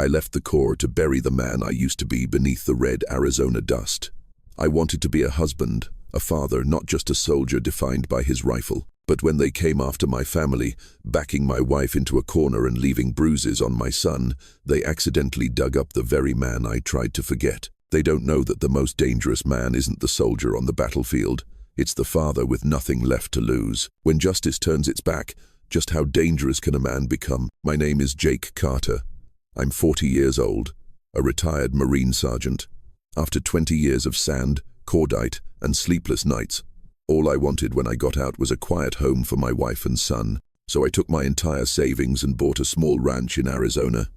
left the Corps to bury the man I used to be beneath the red Arizona dust. I wanted to be a husband, a father, not just a soldier defined by his rifle. But when they came after my family, backing my wife into a corner and leaving bruises on my son, they accidentally dug up the very man I tried to forget. They don't know that the most dangerous man isn't the soldier on the battlefield. It's the father with nothing left to lose. When justice turns its back, just how dangerous can a man become? My name is Jake Carter. I'm 40 years old, a retired Marine sergeant. After 20 years of sand, cordite, and sleepless nights, all I wanted when I got out was a quiet home for my wife and son. So I took my entire savings and bought a small ranch in Arizona.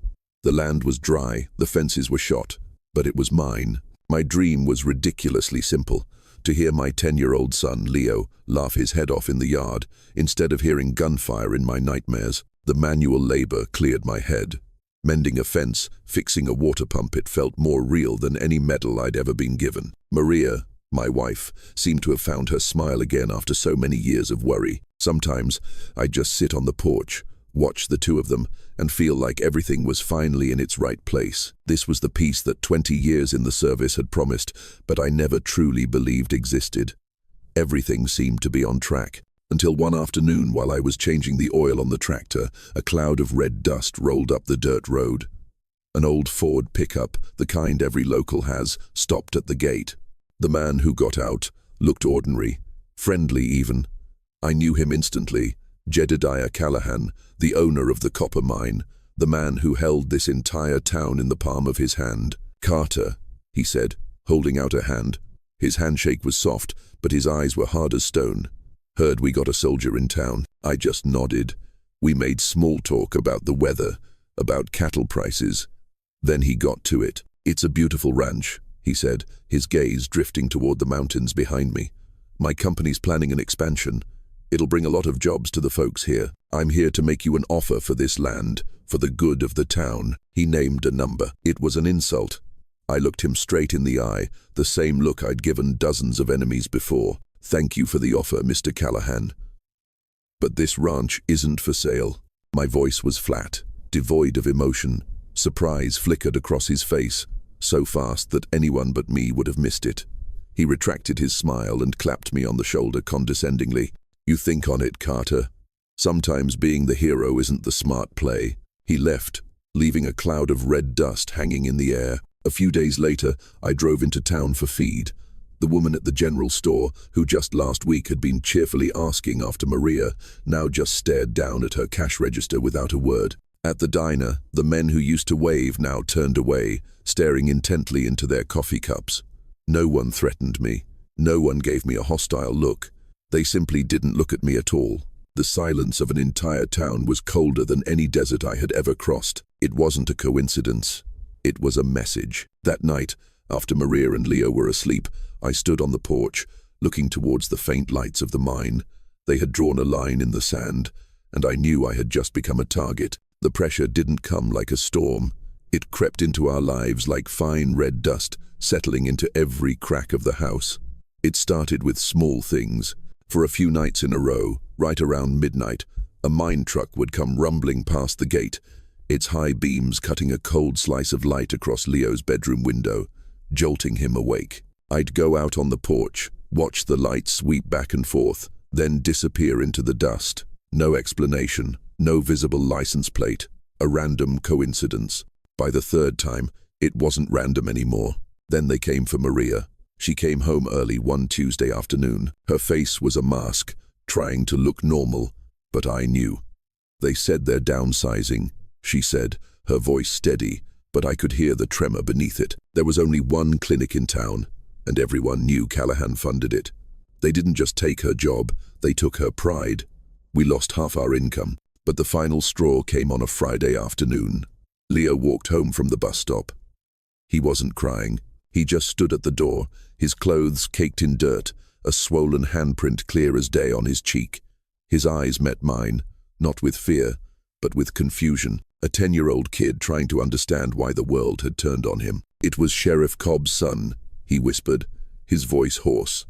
The land was dry, the fences were shot, but it was mine. My dream was ridiculously simple: to hear my 10-year-old son, Leo, laugh his head off in the yard, instead of hearing gunfire in my nightmares. The manual labor cleared my head. Mending a fence, fixing a water pump, it felt more real than any medal I'd ever been given. Maria, my wife, seemed to have found her smile again after so many years of worry. Sometimes I'd just sit on the porch, watch the two of them, and feel like everything was finally in its right place. This was the peace that 20 years in the service had promised, but I never truly believed existed. Everything seemed to be on track, until one afternoon while I was changing the oil on the tractor, a cloud of red dust rolled up the dirt road. An old Ford pickup, the kind every local has, stopped at the gate. The man who got out looked ordinary, friendly even. I knew him instantly: Jedediah Callahan, the owner of the copper mine, the man who held this entire town in the palm of his hand. "Carter," he said, holding out a hand. His handshake was soft, but his eyes were hard as stone. "Heard we got a soldier in town." I just nodded. We made small talk about the weather, about cattle prices. Then he got to it. "It's a beautiful ranch," he said, his gaze drifting toward the mountains behind me. "My company's planning an expansion. It'll bring a lot of jobs to the folks here. I'm here to make you an offer for this land, for the good of the town." He named a number. It was an insult. I looked him straight in the eye, the same look I'd given dozens of enemies before. "Thank you for the offer, Mr. Callahan. But this ranch isn't for sale." My voice was flat, devoid of emotion. Surprise flickered across his face, so fast that anyone but me would have missed it. He retracted his smile and clapped me on the shoulder condescendingly. "You think on it, Carter. Sometimes being the hero isn't the smart play." He left, leaving a cloud of red dust hanging in the air. A few days later, I drove into town for feed. The woman at the general store, who just last week had been cheerfully asking after Maria, now just stared down at her cash register without a word. At the diner, the men who used to wave now turned away, staring intently into their coffee cups. No one threatened me. No one gave me a hostile look. They simply didn't look at me at all. The silence of an entire town was colder than any desert I had ever crossed. It wasn't a coincidence. It was a message. That night, after Maria and Leo were asleep, I stood on the porch, looking towards the faint lights of the mine. They had drawn a line in the sand, and I knew I had just become a target. The pressure didn't come like a storm. It crept into our lives like fine red dust, settling into every crack of the house. It started with small things. For a few nights in a row, right around midnight, a mine truck would come rumbling past the gate, its high beams cutting a cold slice of light across Leo's bedroom window, jolting him awake. I'd go out on the porch, watch the light sweep back and forth, then disappear into the dust. No explanation, no visible license plate, a random coincidence. By the third time, it wasn't random anymore. Then they came for Maria. She came home early one Tuesday afternoon. Her face was a mask, trying to look normal, but I knew. "They said they're downsizing," she said, her voice steady, but I could hear the tremor beneath it. There was only one clinic in town, and everyone knew Callahan funded it. They didn't just take her job, they took her pride. We lost half our income, but the final straw came on a Friday afternoon. Leo walked home from the bus stop. He wasn't crying. He just stood at the door, his clothes caked in dirt, a swollen handprint clear as day on his cheek. His eyes met mine, not with fear, but with confusion. A 10-year-old kid trying to understand why the world had turned on him. "It was Sheriff Cobb's son," he whispered, his voice hoarse.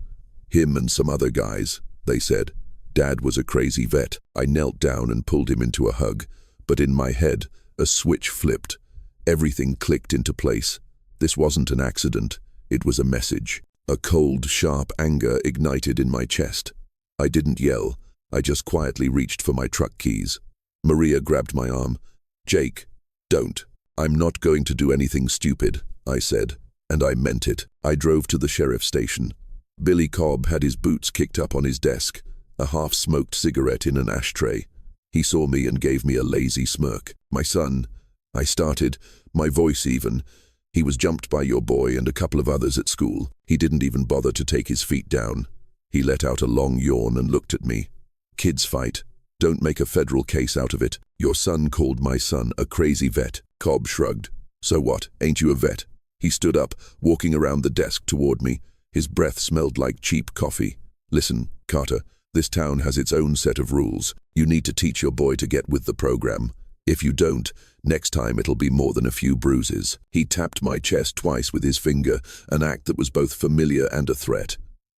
"Him and some other guys," they said. "Dad was a crazy vet." I knelt down and pulled him into a hug, but in my head, a switch flipped. Everything clicked into place. This wasn't an accident. It was a message. A cold, sharp anger ignited in my chest. I didn't yell. I just quietly reached for my truck keys. Maria grabbed my arm. "Jake, don't. I'm not going to do anything stupid," I said, and I meant it. I drove to the sheriff's station. Billy Cobb had his boots kicked up on his desk, a half-smoked cigarette in an ashtray. He saw me and gave me a lazy smirk. "My son," I started, my voice even. "He was jumped by your boy and a couple of others at school. He didn't even bother to take his feet down." He let out a long yawn and looked at me. "Kids fight. Don't make a federal case out of it. Your son called my son a crazy vet." Cobb shrugged. "So what? Ain't you a vet?" He stood up, walking around the desk toward me. His breath smelled like cheap coffee. "Listen, Carter, this town has its own set of rules. You need to teach your boy to get with the program. If you don't, next time it'll be more than a few bruises." He tapped my chest twice with his finger, an act that was both familiar and a threat.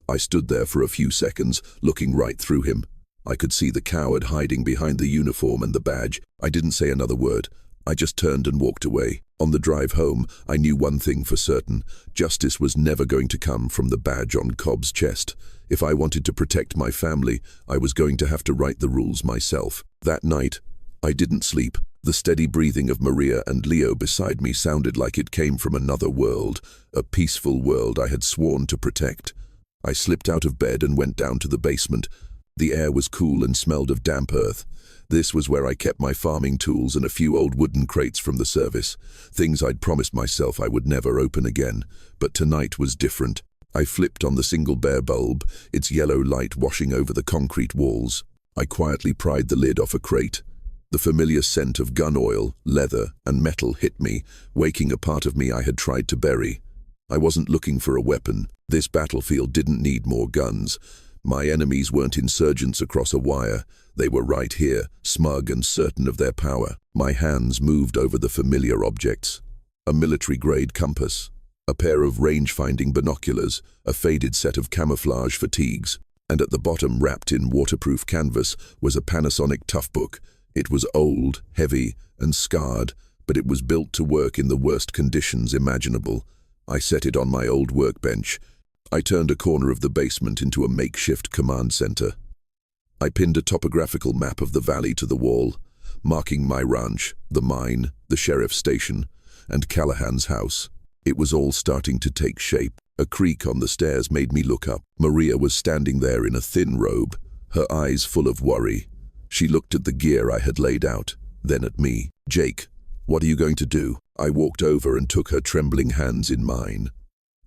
I stood there for a few seconds, looking right through him. I could see the coward hiding behind the uniform and the badge. I didn't say another word. I just turned and walked away. On the drive home, I knew one thing for certain. Justice was never going to come from the badge on Cobb's chest. If I wanted to protect my family, I was going to have to write the rules myself. That night, I didn't sleep. The steady breathing of Maria and Leo beside me sounded like it came from another world, a peaceful world I had sworn to protect. I slipped out of bed and went down to the basement. The air was cool and smelled of damp earth. This was where I kept my farming tools and a few old wooden crates from the service, things I'd promised myself I would never open again. But tonight was different. I flipped on the single bare bulb, its yellow light washing over the concrete walls. I quietly pried the lid off a crate. The familiar scent of gun oil, leather, and metal hit me, waking a part of me I had tried to bury. I wasn't looking for a weapon. This battlefield didn't need more guns. My enemies weren't insurgents across a wire. They were right here, smug and certain of their power. My hands moved over the familiar objects. A military-grade compass, a pair of range-finding binoculars, a faded set of camouflage fatigues, and at the bottom, wrapped in waterproof canvas, was a Panasonic Toughbook. It was old, heavy, and scarred, but it was built to work in the worst conditions imaginable. I set it on my old workbench. I turned a corner of the basement into a makeshift command center. I pinned a topographical map of the valley to the wall, marking my ranch, the mine, the sheriff's station, and Callahan's house. It was all starting to take shape. A creak on the stairs made me look up. Maria was standing there in a thin robe, her eyes full of worry. She looked at the gear I had laid out, then at me. "Jake, what are you going to do?" I walked over and took her trembling hands in mine.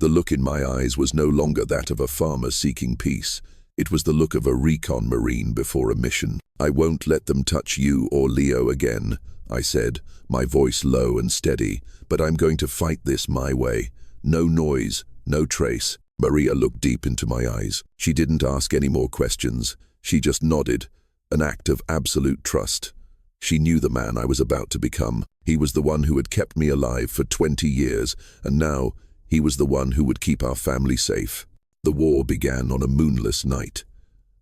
The look in my eyes was no longer that of a farmer seeking peace. It was the look of a recon marine before a mission. "I won't let them touch you or Leo again," I said, my voice low and steady, "but I'm going to fight this my way. No noise, no trace." Maria looked deep into my eyes. She didn't ask any more questions. She just nodded, an act of absolute trust. She knew the man I was about to become. He was the one who had kept me alive for 20 years, and now he was the one who would keep our family safe. The war began on a moonless night.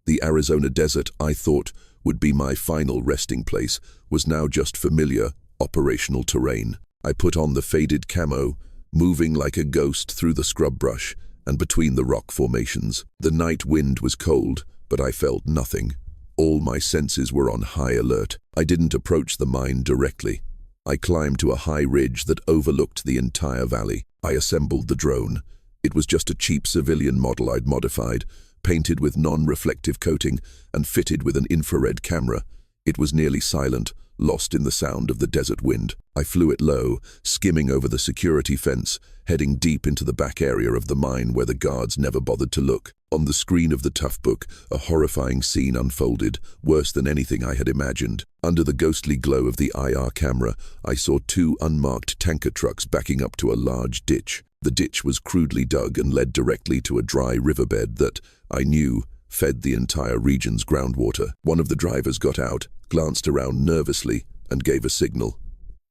The Arizona desert I thought would be my final resting place was now just familiar, operational terrain. I put on the faded camo, moving like a ghost through the scrub brush and between the rock formations. The night wind was cold, but I felt nothing. All my senses were on high alert. I didn't approach the mine directly. I climbed to a high ridge that overlooked the entire valley. I assembled the drone. It was just a cheap civilian model I'd modified, painted with non-reflective coating and fitted with an infrared camera. It was nearly silent, lost in the sound of the desert wind. I flew it low, skimming over the security fence, heading deep into the back area of the mine where the guards never bothered to look. On the screen of the Toughbook, a horrifying scene unfolded, worse than anything I had imagined. Under the ghostly glow of the IR camera, I saw two unmarked tanker trucks backing up to a large ditch. The ditch was crudely dug and led directly to a dry riverbed that, I knew, fed the entire region's groundwater. One of the drivers got out, glanced around nervously, and gave a signal.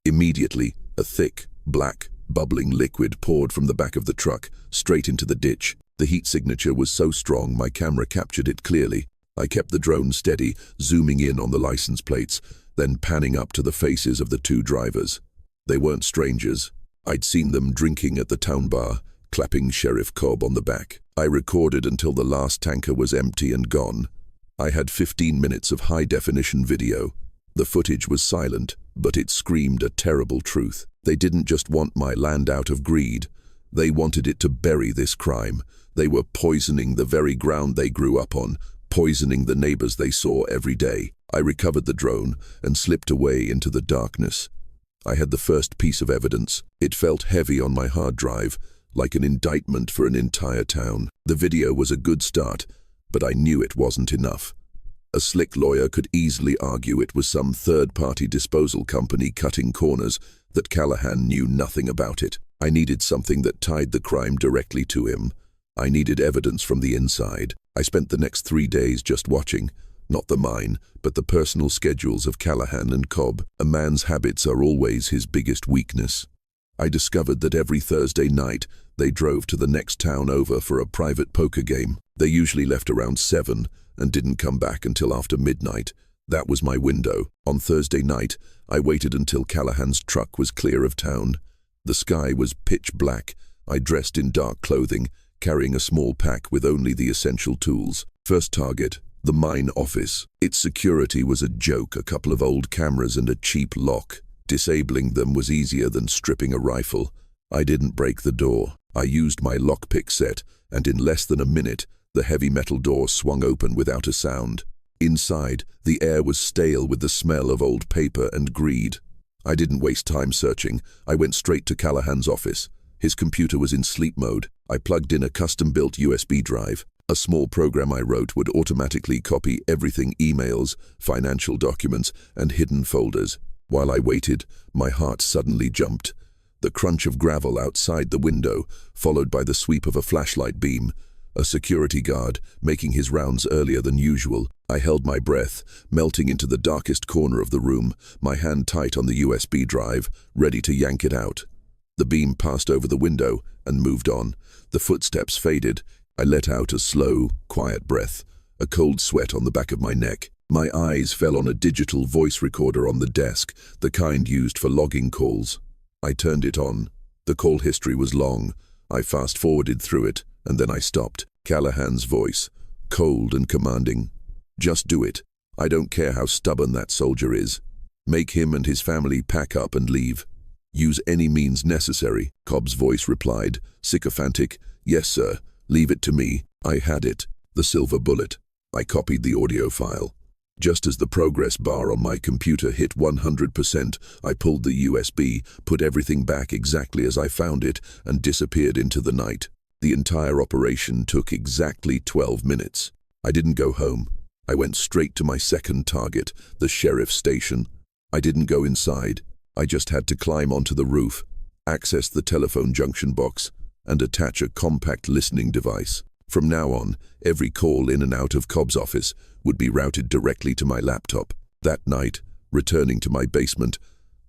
Immediately, a thick, black, bubbling liquid poured from the back of the truck, straight into the ditch. The heat signature was so strong my camera captured it clearly. I kept the drone steady, zooming in on the license plates, then panning up to the faces of the two drivers. They weren't strangers. I'd seen them drinking at the town bar, clapping Sheriff Cobb on the back. I recorded until the last tanker was empty and gone. I had 15 minutes of high-definition video. The footage was silent, but it screamed a terrible truth. They didn't just want my land out of greed. They wanted it to bury this crime. They were poisoning the very ground they grew up on, poisoning the neighbors they saw every day. I recovered the drone and slipped away into the darkness. I had the first piece of evidence. It felt heavy on my hard drive, like an indictment for an entire town. The video was a good start, but I knew it wasn't enough. A slick lawyer could easily argue it was some third-party disposal company cutting corners, that Callahan knew nothing about it. I needed something that tied the crime directly to him. I needed evidence from the inside. I spent the next 3 days just watching, not the mine, but the personal schedules of Callahan and Cobb. A man's habits are always his biggest weakness. I discovered that every Thursday night, they drove to the next town over for a private poker game. They usually left around 7 and didn't come back until after midnight. That was my window. On Thursday night, I waited until Callahan's truck was clear of town. The sky was pitch black. I dressed in dark clothing, carrying a small pack with only the essential tools. First target, the mine office. Its security was a joke, a couple of old cameras and a cheap lock. Disabling them was easier than stripping a rifle. I didn't break the door. I used my lockpick set, and in less than a minute, the heavy metal door swung open without a sound. Inside, the air was stale with the smell of old paper and greed. I didn't waste time searching. I went straight to Callahan's office. His computer was in sleep mode. I plugged in a custom-built USB drive. A small program I wrote would automatically copy everything: emails, financial documents, and hidden folders. While I waited, my heart suddenly jumped. The crunch of gravel outside the window, followed by the sweep of a flashlight beam. A security guard, making his rounds earlier than usual. I held my breath, melting into the darkest corner of the room, my hand tight on the USB drive, ready to yank it out. The beam passed over the window and moved on. The footsteps faded. I let out a slow, quiet breath, a cold sweat on the back of my neck. My eyes fell on a digital voice recorder on the desk, the kind used for logging calls. I turned it on. The call history was long. I fast-forwarded through it, and then I stopped. Callahan's voice, cold and commanding. "Just do it. I don't care how stubborn that soldier is. Make him and his family pack up and leave. Use any means necessary." Cobb's voice replied, sycophantic, "Yes, sir. Leave it to me." I had it, the silver bullet. I copied the audio file. Just as the progress bar on my computer hit 100%, I pulled the USB, put everything back exactly as I found it, and disappeared into the night. The entire operation took exactly 12 minutes. I didn't go home. I went straight to my second target, the sheriff's station. I didn't go inside. I just had to climb onto the roof, access the telephone junction box, and attach a compact listening device. From now on, every call in and out of Cobb's office would be routed directly to my laptop. That night, returning to my basement,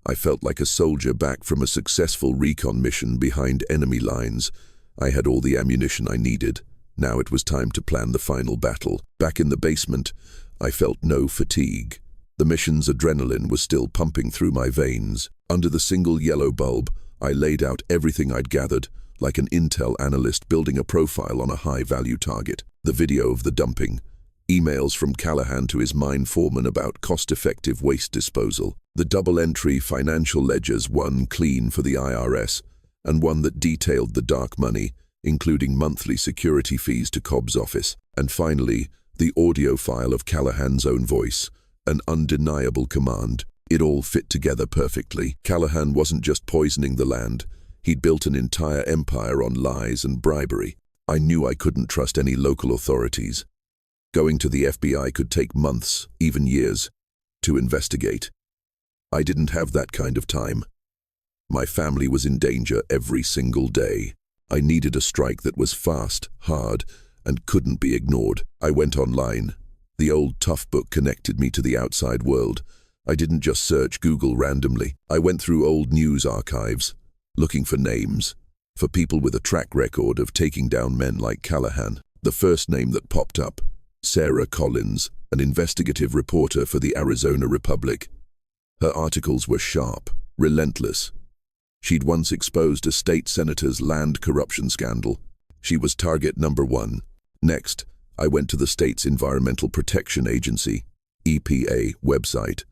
I felt like a soldier back from a successful recon mission behind enemy lines. I had all the ammunition I needed. Now it was time to plan the final battle. Back in the basement, I felt no fatigue. The mission's adrenaline was still pumping through my veins. Under the single yellow bulb, I laid out everything I'd gathered, like an intel analyst building a profile on a high-value target. The video of the dumping, emails from Callahan to his mine foreman about cost-effective waste disposal, the double-entry financial ledgers, one clean for the IRS, and one that detailed the dark money, including monthly security fees to Cobb's office. And finally, the audio file of Callahan's own voice, an undeniable command. It all fit together perfectly. Callahan wasn't just poisoning the land. He'd built an entire empire on lies and bribery. I knew I couldn't trust any local authorities. Going to the FBI could take months, even years, to investigate. I didn't have that kind of time. My family was in danger every single day. I needed a strike that was fast, hard, and couldn't be ignored. I went online. The old tough book connected me to the outside world. I didn't just search Google randomly. I went through old news archives, looking for names, for people with a track record of taking down men like Callahan. The first name that popped up, Sarah Collins, an investigative reporter for the Arizona Republic. Her articles were sharp, relentless, She'd once exposed a state senator's land corruption scandal. She was target number 1. Next, I went to the state's Environmental Protection Agency, EPA, website.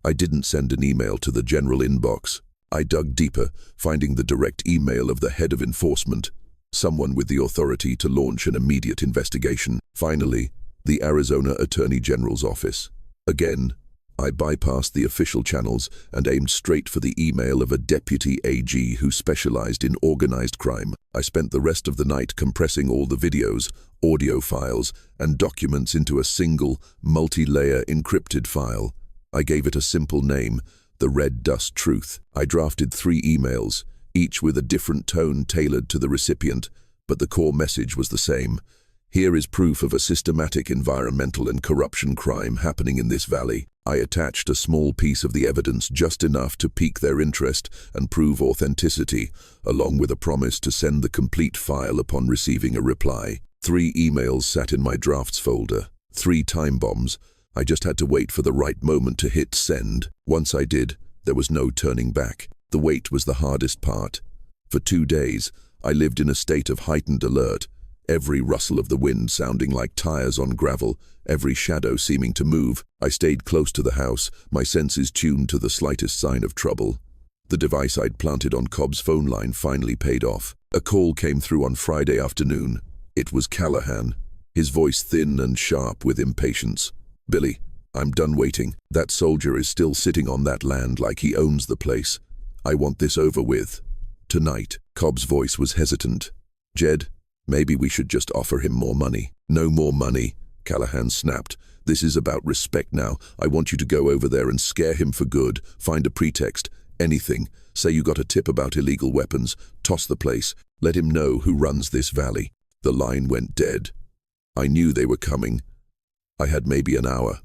I didn't send an email to the general inbox. I dug deeper, finding the direct email of the head of enforcement, someone with the authority to launch an immediate investigation. Finally, the Arizona Attorney General's office. Again, I bypassed the official channels and aimed straight for the email of a deputy AG who specialized in organized crime. I spent the rest of the night compressing all the videos, audio files, and documents into a single, multi-layer encrypted file. I gave it a simple name, The Red Dust Truth. I drafted 3 emails, each with a different tone tailored to the recipient, but the core message was the same. Here is proof of a systematic environmental and corruption crime happening in this valley. I attached a small piece of the evidence, just enough to pique their interest and prove authenticity, along with a promise to send the complete file upon receiving a reply. 3 emails sat in my drafts folder. 3 time bombs. I just had to wait for the right moment to hit send. Once I did, there was no turning back. The wait was the hardest part. For 2 days, I lived in a state of heightened alert, every rustle of the wind sounding like tires on gravel, every shadow seeming to move. I stayed close to the house, my senses tuned to the slightest sign of trouble. The device I'd planted on Cobb's phone line finally paid off. A call came through on Friday afternoon. It was Callahan, his voice thin and sharp with impatience. "Billy, I'm done waiting. That soldier is still sitting on that land like he owns the place. I want this over with. Tonight." Cobb's voice was hesitant. "Jed, maybe we should just offer him more money." "No more money," Callahan snapped. "This is about respect now. I want you to go over there and scare him for good. Find a pretext, anything. Say you got a tip about illegal weapons. Toss the place. Let him know who runs this valley." The line went dead. I knew they were coming. I had maybe an hour.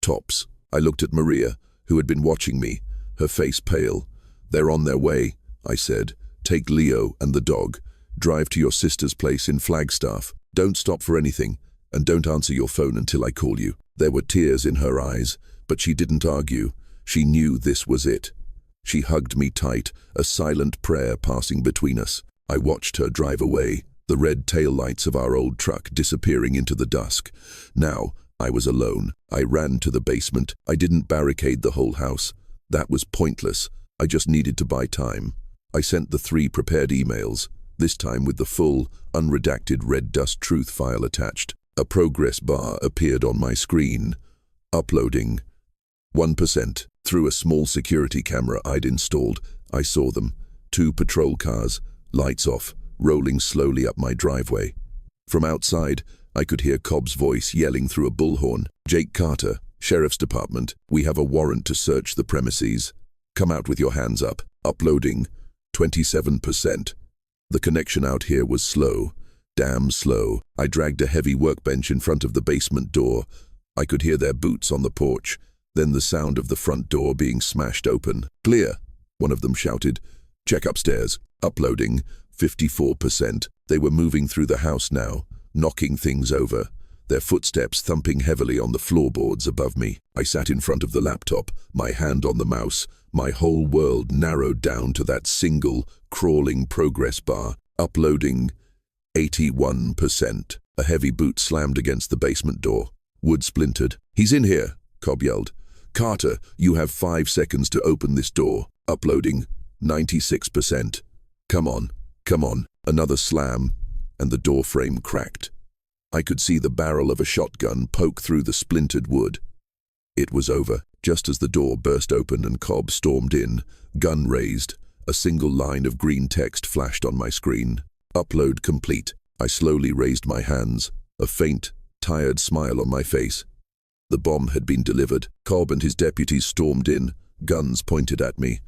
Tops. I looked at Maria, who had been watching me, her face pale. "They're on their way," I said. "Take Leo and the dog. Drive to your sister's place in Flagstaff. Don't stop for anything, and don't answer your phone until I call you." There were tears in her eyes, but she didn't argue. She knew this was it. She hugged me tight, a silent prayer passing between us. I watched her drive away, the red taillights of our old truck disappearing into the dusk. Now, I was alone. I ran to the basement. I didn't barricade the whole house. That was pointless. I just needed to buy time. I sent the 3 prepared emails, this time with the full, unredacted Red Dust Truth file attached. A progress bar appeared on my screen. Uploading. 1%. Through a small security camera I'd installed, I saw them. 2 patrol cars, lights off, rolling slowly up my driveway. From outside, I could hear Cobb's voice yelling through a bullhorn. "Jake Carter, Sheriff's Department. We have a warrant to search the premises. Come out with your hands up." Uploading. 27%. The connection out here was slow. Damn slow. I dragged a heavy workbench in front of the basement door. I could hear their boots on the porch, then the sound of the front door being smashed open. "Clear," one of them shouted. "Check upstairs." Uploading. 54%. They were moving through the house now, knocking things over, their footsteps thumping heavily on the floorboards above me. I sat in front of the laptop, my hand on the mouse, my whole world narrowed down to that single, crawling progress bar. Uploading. 81%. A heavy boot slammed against the basement door. Wood splintered. "He's in here," Cobb yelled. "Carter, you have 5 seconds to open this door." Uploading. 96%. Come on. Another slam, and the door frame cracked. I could see the barrel of a shotgun poke through the splintered wood. It was over. Just as the door burst open and Cobb stormed in, gun raised, a single line of green text flashed on my screen. "Upload complete." I slowly raised my hands, a faint, tired smile on my face. The bomb had been delivered. Cobb and his deputies stormed in, guns pointed at me.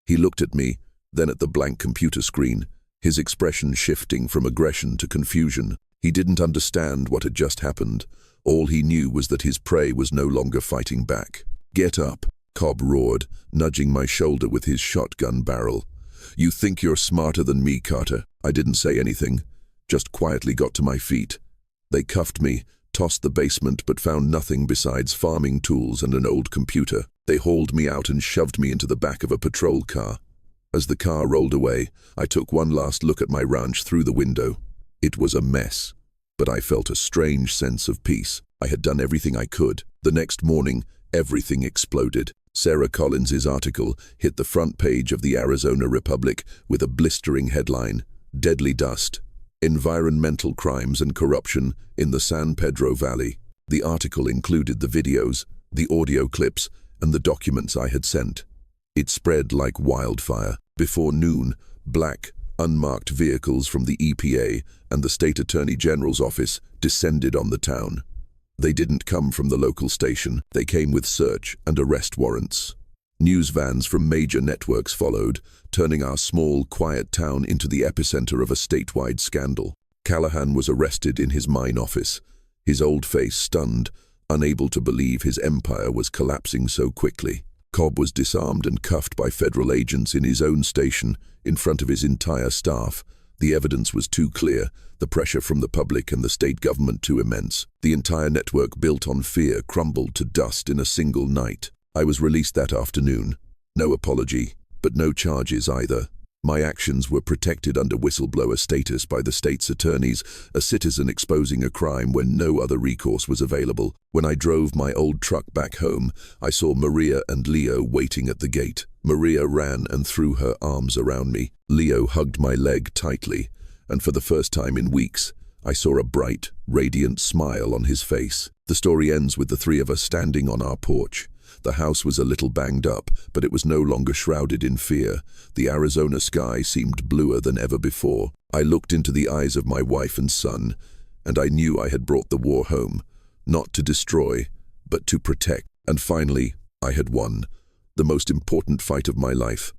He looked at me, then at the blank computer screen, his expression shifting from aggression to confusion. He didn't understand what had just happened. All he knew was that his prey was no longer fighting back. "Get up," Cobb roared, nudging my shoulder with his shotgun barrel. "You think you're smarter than me, Carter." I didn't say anything, just quietly got to my feet. They cuffed me, tossed the basement, but found nothing besides farming tools and an old computer. They hauled me out and shoved me into the back of a patrol car. As the car rolled away, I took one last look at my ranch through the window. It was a mess, but I felt a strange sense of peace. I had done everything I could. The next morning, everything exploded. Sarah Collins's article hit the front page of the Arizona Republic with a blistering headline, "Deadly Dust: Environmental Crimes and Corruption in the San Pedro Valley." The article included the videos, the audio clips, and the documents I had sent. It spread like wildfire. Before noon, black, unmarked vehicles from the EPA and the State Attorney General's office descended on the town. They didn't come from the local station. They came with search and arrest warrants. News vans from major networks followed, turning our small, quiet town into the epicenter of a statewide scandal. Callahan was arrested in his mine office, his old face stunned, unable to believe his empire was collapsing so quickly. Cobb was disarmed and cuffed by federal agents in his own station, in front of his entire staff. The evidence was too clear, the pressure from the public and the state government too immense. The entire network built on fear crumbled to dust in a single night. I was released that afternoon. No apology, but no charges either. My actions were protected under whistleblower status by the state's attorneys, a citizen exposing a crime when no other recourse was available. When I drove my old truck back home, I saw Maria and Leo waiting at the gate. Maria ran and threw her arms around me. Leo hugged my leg tightly, and for the first time in weeks, I saw a bright, radiant smile on his face. The story ends with the three of us standing on our porch. The house was a little banged up, but it was no longer shrouded in fear. The Arizona sky seemed bluer than ever before. I looked into the eyes of my wife and son, and I knew I had brought the war home, not to destroy, but to protect. And finally, I had won. The most important fight of my life.